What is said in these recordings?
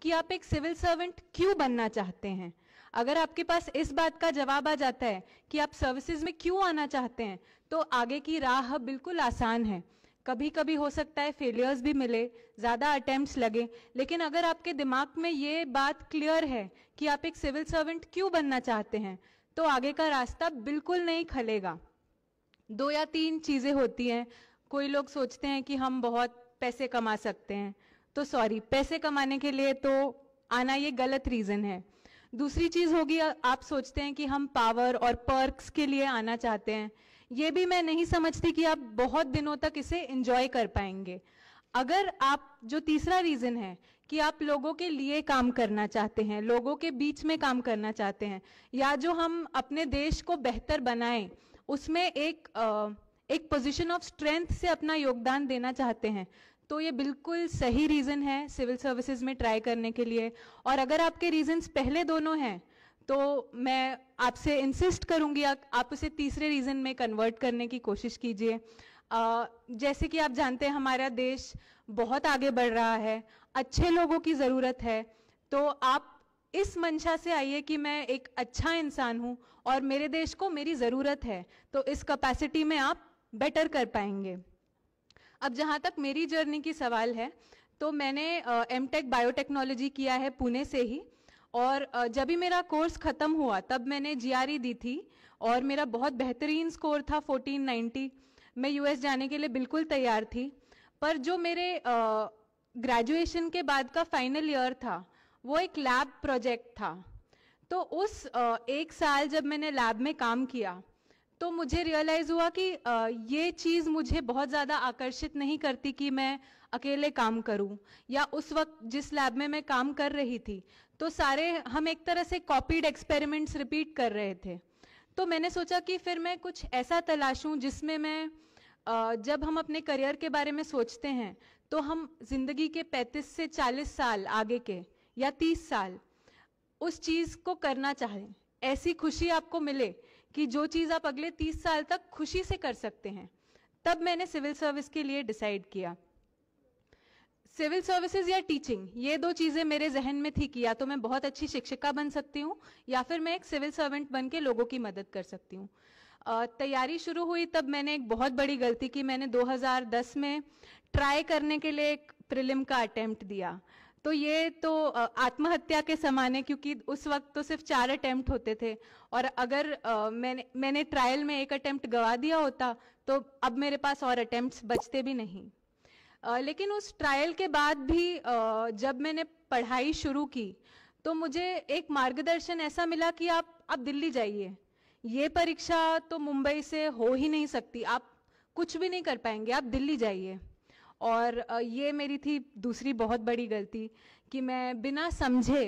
कि आप एक सिविल सर्वेंट क्यों बनना चाहते हैं। अगर आपके पास इस बात का जवाब आ जाता है कि आप सर्विसेज में क्यों आना चाहते हैं, तो आगे की राह बिल्कुल आसान है। कभी कभी हो सकता है फेलियर्स भी मिले, ज्यादा अटेम्प्ट्स लगे, लेकिन अगर आपके दिमाग में ये बात क्लियर है कि आप एक सिविल सर्वेंट क्यों बनना चाहते हैं, तो आगे का रास्ता बिल्कुल नहीं खलेगा। 2 या 3 चीजें होती हैं। कोई लोग सोचते हैं कि हम बहुत पैसे कमा सकते हैं, तो सॉरी, पैसे कमाने के लिए तो आना ये गलत रीजन है। दूसरी चीज होगी, आप सोचते हैं कि हम पावर और पर्क्स के लिए आना चाहते हैं। ये भी मैं नहीं समझती कि आप बहुत दिनों तक इसे एंजॉय कर पाएंगे। अगर आप, जो तीसरा रीजन है कि आप लोगों के लिए काम करना चाहते हैं, लोगों के बीच में काम करना चाहते हैं, या जो हम अपने देश को बेहतर बनाएं उसमें एक पोजीशन ऑफ स्ट्रेंथ से अपना योगदान देना चाहते हैं, तो ये बिल्कुल सही रीजन है सिविल सर्विसेज में ट्राई करने के लिए। और अगर आपके रीजंस पहले दोनों हैं, तो मैं आपसे इंसिस्ट करूंगी आप उसे तीसरे रीजन में कन्वर्ट करने की कोशिश कीजिए। जैसे कि आप जानते हैं हमारा देश बहुत आगे बढ़ रहा है, अच्छे लोगों की जरूरत है, तो आप इस मंशा से आइए कि मैं एक अच्छा इंसान हूं और मेरे देश को मेरी जरूरत है, तो इस कैपेसिटी में आप बेटर कर पाएंगे। अब जहां तक मेरी जर्नी की सवाल है, तो मैंने एमटेक बायोटेक्नोलॉजी किया है पुणे से ही, और जब भी मेरा कोर्स खत्म हुआ तब मैंने जीआरई दी थी और मेरा बहुत बेहतरीन स्कोर था 1490। मैं यूएस जाने के लिए बिल्कुल तैयार थी, पर जो मेरे ग्रेजुएशन के बाद का फाइनल ईयर था वो एक लैब प्रोजेक्ट था। तो उस 1 साल जब मैंने लैब में काम किया, तो मुझे रियलाइज हुआ कि ये चीज मुझे बहुत ज्यादा आकर्षित नहीं करती कि मैं अकेले काम करूं, या उस वक्त जिस लैब में मैं काम कर रही थी तो सारे हम एक तरह से कॉपीड एक्सपेरिमेंट्स रिपीट कर रहे थे। तो मैंने सोचा कि फिर मैं कुछ ऐसा तलाशूं जिसमें मैं जब हम अपने करियर के बारे में सोचते हैं तो हम जिंदगी के 35 से 40 साल आगे के या 30 साल उस चीज को करना चाहें, ऐसी खुशी आपको मिले कि जो चीज आप अगले 30 साल तक खुशी से कर सकते हैं। तब मैंने सिविल सर्विस के लिए डिसाइड किया। सिविल सर्विसेज या टीचिंग, ये 2 चीजें मेरे जहन में थी कि या तो मैं बहुत अच्छी शिक्षिका बन सकती हूँ या फिर मैं एक सिविल सर्वेंट बन के लोगों की मदद कर सकती हूँ। तैयारी शुरू हुई तब मैंने एक बहुत बड़ी गलती की। मैंने 2010 में ट्राई करने के लिए एक प्रीलिम का अटेम्प्ट दिया, तो ये तो आत्महत्या के समान है, क्योंकि उस वक्त तो सिर्फ 4 अटेम्प्ट होते थे, और अगर मैंने ट्रायल में 1 अटेम्प्ट गवा दिया होता तो अब मेरे पास और अटेम्प्ट्स बचते भी नहीं। लेकिन उस ट्रायल के बाद भी जब मैंने पढ़ाई शुरू की तो मुझे एक मार्गदर्शन ऐसा मिला कि आप दिल्ली जाइए, ये परीक्षा तो मुंबई से हो ही नहीं सकती, आप कुछ भी नहीं कर पाएंगे, आप दिल्ली जाइए। और ये मेरी थी दूसरी बहुत बड़ी गलती कि मैं बिना समझे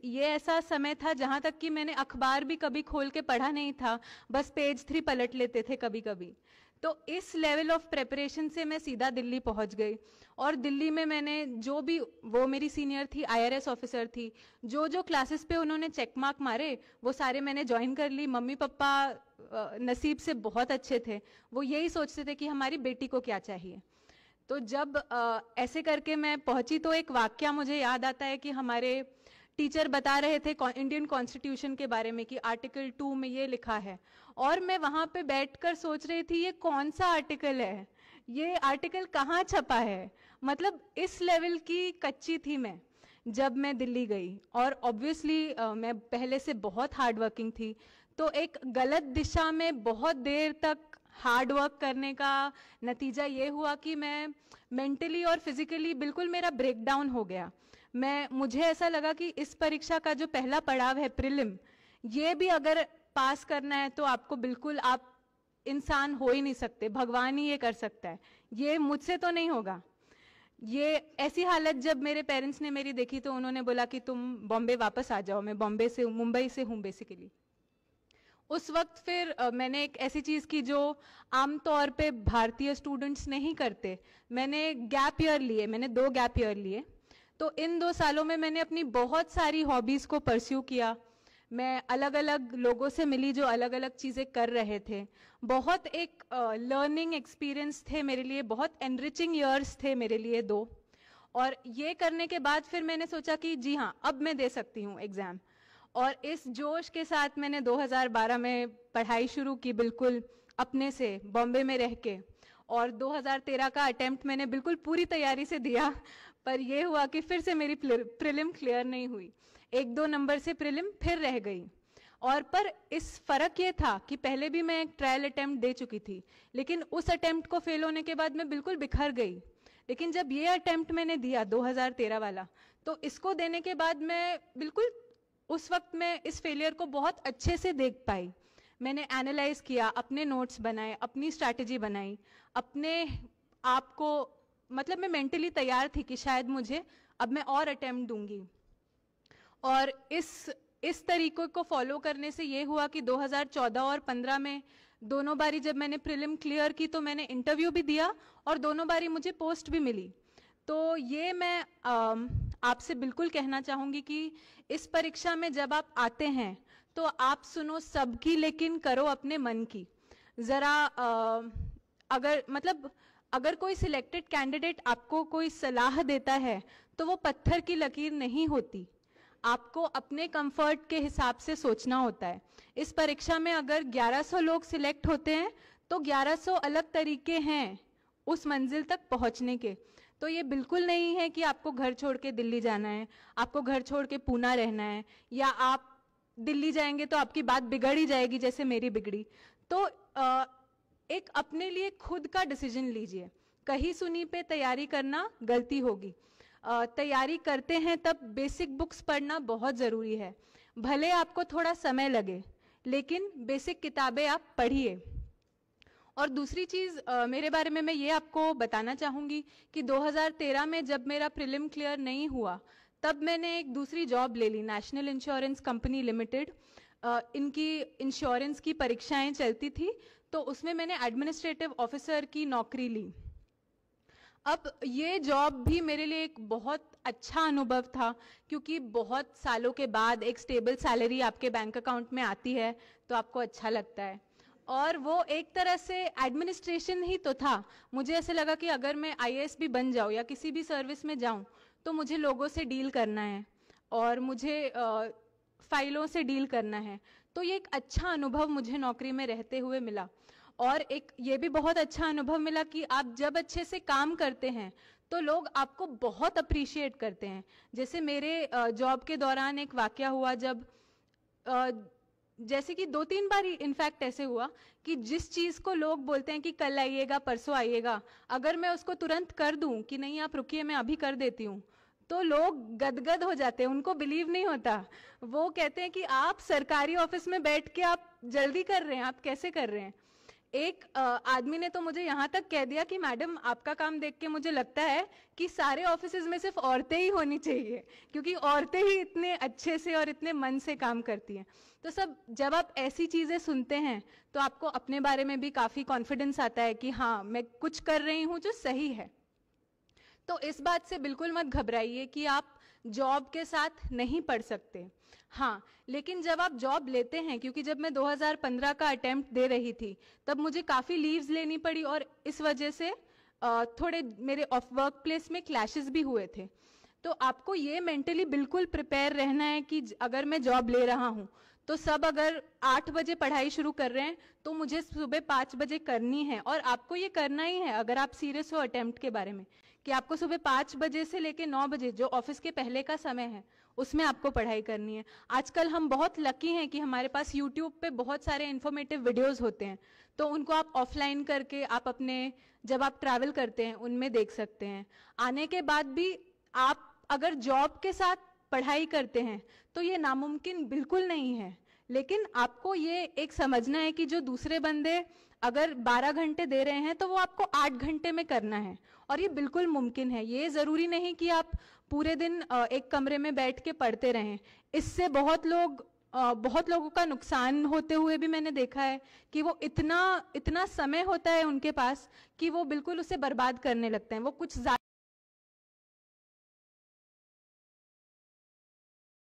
ये ऐसा समय था जहां तक कि मैंने अखबार भी कभी खोल के पढ़ा नहीं था, बस पेज 3 पलट लेते थे कभी कभी। तो इस लेवल ऑफ प्रेपरेशन से मैं सीधा दिल्ली पहुंच गई, और दिल्ली में मैंने जो भी, वो मेरी सीनियर थी, आईआरएस ऑफिसर थी, जो जो क्लासेस पे उन्होंने चेक मार्क मारे वो सारे मैंने ज्वाइन कर ली। मम्मी पापा नसीब से बहुत अच्छे थे, वो यही सोचते थे कि हमारी बेटी को क्या चाहिए। तो जब ऐसे करके मैं पहुंची तो एक वाक्य मुझे याद आता है कि हमारे टीचर बता रहे थे इंडियन कॉन्स्टिट्यूशन के बारे में कि आर्टिकल 2 में ये लिखा है, और मैं वहां पे बैठकर सोच रही थी ये कौन सा आर्टिकल है, ये आर्टिकल कहाँ छपा है। मतलब इस लेवल की कच्ची थी मैं जब मैं दिल्ली गई। और ऑब्वियसली मैं पहले से बहुत हार्ड वर्किंग थी, तो एक गलत दिशा में बहुत देर तक हार्ड वर्क करने का नतीजा ये हुआ कि मैं मेंटली और फिजिकली बिल्कुल मेरा ब्रेकडाउन हो गया। मुझे ऐसा लगा कि इस परीक्षा का जो पहला पड़ाव है प्रीलिम, ये भी अगर पास करना है तो आपको बिल्कुल, आप इंसान हो ही नहीं सकते, भगवान ही ये कर सकता है, ये मुझसे तो नहीं होगा। ये ऐसी हालत जब मेरे पेरेंट्स ने मेरी देखी तो उन्होंने बोला कि तुम बॉम्बे वापस आ जाओ। मैं मुंबई से हूँ बेसिकली। उस वक्त फिर मैंने एक ऐसी चीज की जो आमतौर पे भारतीय स्टूडेंट्स नहीं करते, मैंने गैप ईयर लिए, मैंने 2 गैप ईयर लिए। तो इन 2 सालों में मैंने अपनी बहुत सारी हॉबीज को परस्यू किया। मैं अलग अलग लोगों से मिली जो अलग अलग चीजें कर रहे थे। बहुत एक लर्निंग एक्सपीरियंस थे मेरे लिए, बहुत एनरिचिंग ईयर्स थे मेरे लिए 2। और ये करने के बाद फिर मैंने सोचा कि जी हाँ, अब मैं दे सकती हूँ एग्ज़ाम। और इस जोश के साथ मैंने 2012 में पढ़ाई शुरू की, बिल्कुल अपने से, बॉम्बे में रह के। और 2013 का अटेम्प्ट मैंने बिल्कुल पूरी तैयारी से दिया, पर यह हुआ कि फिर से मेरी प्रीलिम क्लियर नहीं हुई, 1-2 नंबर से प्रीलिम फिर रह गई। और पर इस फर्क ये था कि पहले भी मैं एक ट्रायल अटेम्प्ट दे चुकी थी, लेकिन उस अटेम्प्ट को फेल होने के बाद मैं बिल्कुल बिखर गई। लेकिन जब ये अटेम्प्ट मैंने दिया 2013 वाला, तो इसको देने के बाद मैं बिल्कुल उस वक्त मैं इस फेलियर को बहुत अच्छे से देख पाई। मैंने एनालाइज किया, अपने नोट्स बनाए, अपनी स्ट्रैटेजी बनाई, अपने आप को, मतलब मैं मेंटली तैयार थी कि शायद मुझे अब मैं और अटेम्प्ट दूंगी। और इस तरीकों को फॉलो करने से ये हुआ कि 2014 और 15 में दोनों बारी जब मैंने प्रीलिम क्लियर की तो मैंने इंटरव्यू भी दिया और दोनों बारी मुझे पोस्ट भी मिली। तो ये मैं आपसे बिल्कुल कहना चाहूँगी कि इस परीक्षा में जब आप आते हैं तो आप सुनो सबकी, लेकिन करो अपने मन की। ज़रा अगर कोई सिलेक्टेड कैंडिडेट आपको कोई सलाह देता है तो वो पत्थर की लकीर नहीं होती, आपको अपने कंफर्ट के हिसाब से सोचना होता है। इस परीक्षा में अगर 1100 लोग सिलेक्ट होते हैं तो 1100 अलग तरीके हैं उस मंजिल तक पहुंचने के। तो ये बिल्कुल नहीं है कि आपको घर छोड़ के दिल्ली जाना है, आपको घर छोड़ के पूना रहना है, या आप दिल्ली जाएंगे तो आपकी बात बिगड़ ही जाएगी जैसे मेरी बिगड़ी। तो एक अपने लिए खुद का डिसीजन लीजिए। कहीं सुनी पे तैयारी करना गलती होगी। तैयारी करते हैं तब बेसिक बुक्स पढ़ना बहुत ज़रूरी है, भले आपको थोड़ा समय लगे, लेकिन बेसिक किताबें आप पढ़िए। और दूसरी चीज़ मेरे बारे में मैं ये आपको बताना चाहूँगी कि 2013 में जब मेरा प्रीलिम क्लियर नहीं हुआ तब मैंने एक दूसरी जॉब ले ली, नेशनल इंश्योरेंस कंपनी लिमिटेड। इनकी इंश्योरेंस की परीक्षाएं चलती थी, तो उसमें मैंने एडमिनिस्ट्रेटिव ऑफिसर की नौकरी ली। अब ये जॉब भी मेरे लिए एक बहुत अच्छा अनुभव था, क्योंकि बहुत सालों के बाद एक स्टेबल सैलरी आपके बैंक अकाउंट में आती है तो आपको अच्छा लगता है। और वो एक तरह से एडमिनिस्ट्रेशन ही तो था। मुझे ऐसे लगा कि अगर मैं आईएएस भी बन जाऊँ या किसी भी सर्विस में जाऊँ तो मुझे लोगों से डील करना है और मुझे फाइलों से डील करना है। तो ये एक अच्छा अनुभव मुझे नौकरी में रहते हुए मिला। और एक ये भी बहुत अच्छा अनुभव मिला कि आप जब अच्छे से काम करते हैं तो लोग आपको बहुत अप्रिशिएट करते हैं। जैसे मेरे जॉब के दौरान एक वाकया हुआ, जब जैसे कि 2-3 बार इनफैक्ट ऐसे हुआ कि जिस चीज़ को लोग बोलते हैं कि कल आइएगा, परसों आइएगा, अगर मैं उसको तुरंत कर दूं कि नहीं आप रुकिए मैं अभी कर देती हूँ, तो लोग गदगद हो जाते हैं, उनको बिलीव नहीं होता। वो कहते हैं कि आप सरकारी ऑफिस में बैठ के आप जल्दी कर रहे हैं, आप कैसे कर रहे हैं। एक आदमी ने तो मुझे यहाँ तक कह दिया कि मैडम आपका काम देख के मुझे लगता है कि सारे ऑफिसेज में सिर्फ औरतें ही होनी चाहिए, क्योंकि औरतें ही इतने अच्छे से और इतने मन से काम करती हैं। तो सब जब आप ऐसी चीज़ें सुनते हैं तो आपको अपने बारे में भी काफ़ी कॉन्फिडेंस आता है कि हाँ मैं कुछ कर रही हूँ जो सही है। तो इस बात से बिल्कुल मत घबराइए कि आप जॉब के साथ नहीं पढ़ सकते। हाँ, लेकिन जब आप जॉब लेते हैं, क्योंकि जब मैं 2015 का अटेम्प्ट दे रही थी तब मुझे काफ़ी लीव्स लेनी पड़ी और इस वजह से थोड़े मेरे वर्क प्लेस में क्लैशेस भी हुए थे। तो आपको ये मेंटली बिल्कुल प्रिपेयर रहना है कि अगर मैं जॉब ले रहा हूँ तो सब अगर 8 बजे पढ़ाई शुरू कर रहे हैं तो मुझे सुबह 5 बजे करनी है। और आपको ये करना ही है अगर आप सीरियस हो अटेम्प्ट के बारे में, कि आपको सुबह 5 बजे से लेकर 9 बजे जो ऑफिस के पहले का समय है उसमें आपको पढ़ाई करनी है। आजकल हम बहुत लकी हैं कि हमारे पास यूट्यूब पे बहुत सारे इन्फॉर्मेटिव वीडियोस होते हैं, तो उनको आप ऑफलाइन करके आप अपने जब आप ट्रैवल करते हैं उनमें देख सकते हैं। आने के बाद भी आप अगर जॉब के साथ पढ़ाई करते हैं तो ये नामुमकिन बिल्कुल नहीं है, लेकिन आपको ये एक समझना है कि जो दूसरे बंदे अगर 12 घंटे दे रहे हैं तो वो आपको 8 घंटे में करना है, और ये बिल्कुल मुमकिन है। ये ज़रूरी नहीं कि आप पूरे दिन एक कमरे में बैठ के पढ़ते रहें। इससे बहुत लोगों का नुकसान होते हुए भी मैंने देखा है कि वो इतना समय होता है उनके पास कि वो बिल्कुल उसे बर्बाद करने लगते हैं। वो कुछ